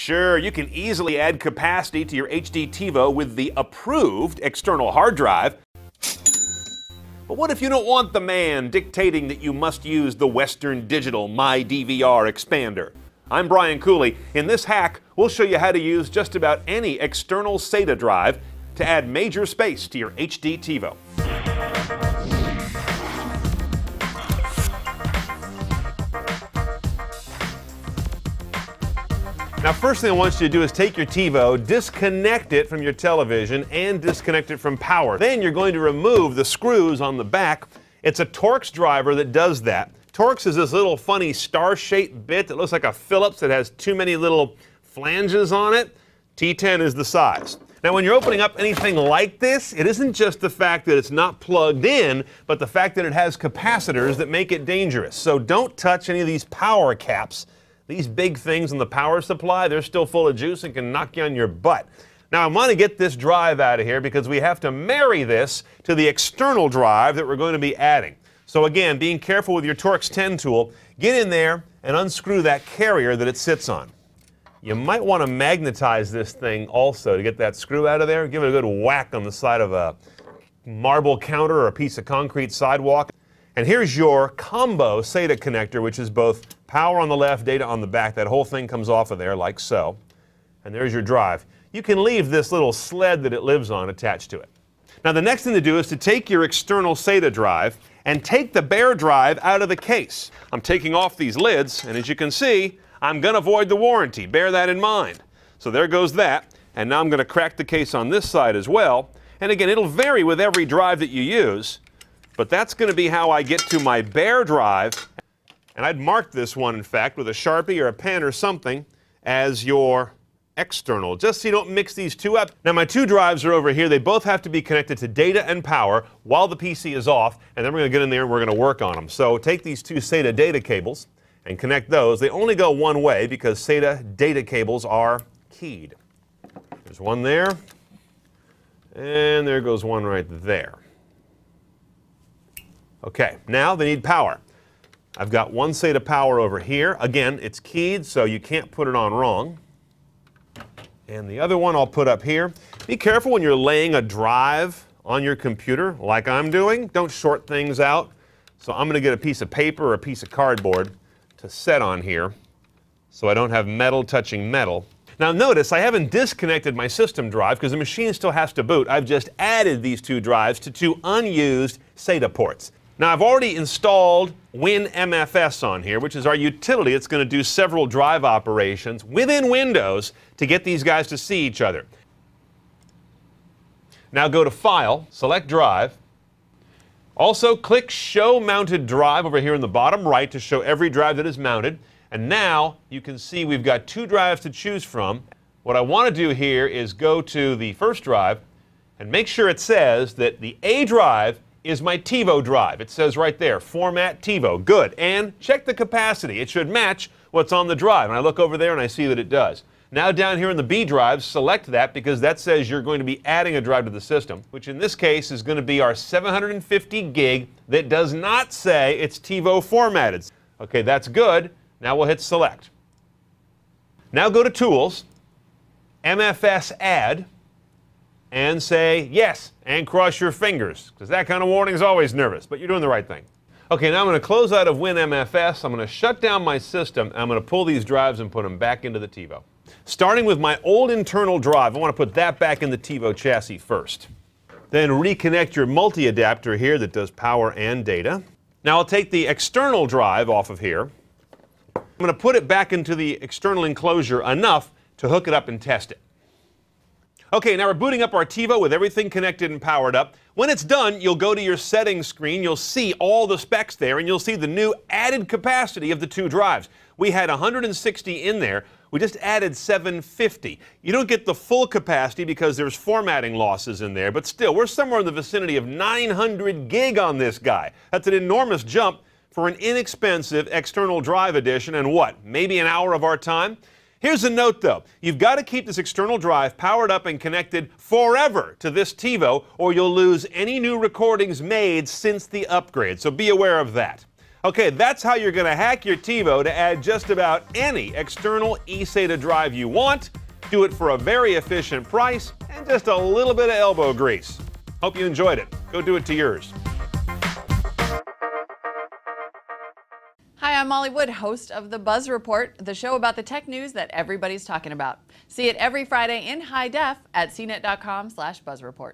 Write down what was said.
Sure, you can easily add capacity to your HD TiVo with the approved external hard drive. But what if you don't want the man dictating that you must use the Western Digital MyDVR expander? I'm Brian Cooley. In this hack, we'll show you how to use just about any external SATA drive to add major space to your HD TiVo. Now, first thing I want you to do is take your TiVo, disconnect it from your television, and disconnect it from power. Then you're going to remove the screws on the back. It's a Torx driver that does that. Torx is this little funny star-shaped bit that looks like a Phillips that has too many little flanges on it. T10 is the size. Now, when you're opening up anything like this, it isn't just the fact that it's not plugged in, but the fact that it has capacitors that make it dangerous. So don't touch any of these power caps. These big things in the power supply, they're still full of juice and can knock you on your butt. Now, I want to get this drive out of here because we have to marry this to the external drive that we're going to be adding. So again, being careful with your Torx 10 tool, get in there and unscrew that carrier that it sits on. You might want to magnetize this thing also to get that screw out of there. Give it a good whack on the side of a marble counter or a piece of concrete sidewalk. And here's your combo SATA connector, which is both power on the left, data on the back. That whole thing comes off of there like so. And there's your drive. You can leave this little sled that it lives on attached to it. Now, the next thing to do is to take your external SATA drive and take the bare drive out of the case. I'm taking off these lids, and as you can see, I'm going to void the warranty. Bear that in mind. So there goes that. And now I'm going to crack the case on this side as well. And again, it'll vary with every drive that you use. But that's going to be how I get to my bare drive. And I'd mark this one, in fact, with a Sharpie or a pen or something as your external, just so you don't mix these two up. Now, my two drives are over here. They both have to be connected to data and power while the PC is off, and then we're going to get in there and we're going to work on them. So take these two SATA data cables and connect those. They only go one way because SATA data cables are keyed. There's one there, and there goes one right there. Okay, now they need power. I've got one SATA power over here. Again, it's keyed, so you can't put it on wrong. And the other one I'll put up here. Be careful when you're laying a drive on your computer, like I'm doing. Don't short things out. So I'm going to get a piece of paper or a piece of cardboard to set on here so I don't have metal touching metal. Now notice I haven't disconnected my system drive because the machine still has to boot. I've just added these two drives to two unused SATA ports. Now, I've already installed WinMFS on here, which is our utility. It's going to do several drive operations within Windows to get these guys to see each other. Now go to File, select Drive. Also, click Show Mounted Drive over here in the bottom right to show every drive that is mounted. And now you can see we've got two drives to choose from. What I want to do here is go to the first drive and make sure it says that the A drive is my TiVo drive. It says right there, Format TiVo. Good. And check the capacity. It should match what's on the drive. And I look over there and I see that it does. Now down here in the B drive, select that because that says you're going to be adding a drive to the system, which in this case is going to be our 750 gig that does not say it's TiVo formatted. Okay, that's good. Now we'll hit Select. Now go to Tools, MFS Add, and say yes, and cross your fingers, because that kind of warning is always nervous, but you're doing the right thing. Okay, now I'm going to close out of WinMFS. I'm going to shut down my system, and I'm going to pull these drives and put them back into the TiVo. Starting with my old internal drive, I want to put that back in the TiVo chassis first. Then reconnect your multi-adapter here that does power and data. Now I'll take the external drive off of here. I'm going to put it back into the external enclosure enough to hook it up and test it. Okay, now we're booting up our TiVo with everything connected and powered up. When it's done, you'll go to your settings screen, you'll see all the specs there, and you'll see the new added capacity of the two drives. We had 160 in there. We just added 750. You don't get the full capacity because there's formatting losses in there, but still, we're somewhere in the vicinity of 900 gig on this guy. That's an enormous jump for an inexpensive external drive edition, and what, maybe an hour of our time? Here's a note though, you've got to keep this external drive powered up and connected forever to this TiVo or you'll lose any new recordings made since the upgrade, so be aware of that. Okay, that's how you're going to hack your TiVo to add just about any external eSATA drive you want. Do it for a very efficient price and just a little bit of elbow grease. Hope you enjoyed it. Go do it to yours. Hi, I'm Molly Wood, host of The Buzz Report, the show about the tech news that everybody's talking about. See it every Friday in high def at cnet.com/buzzreport.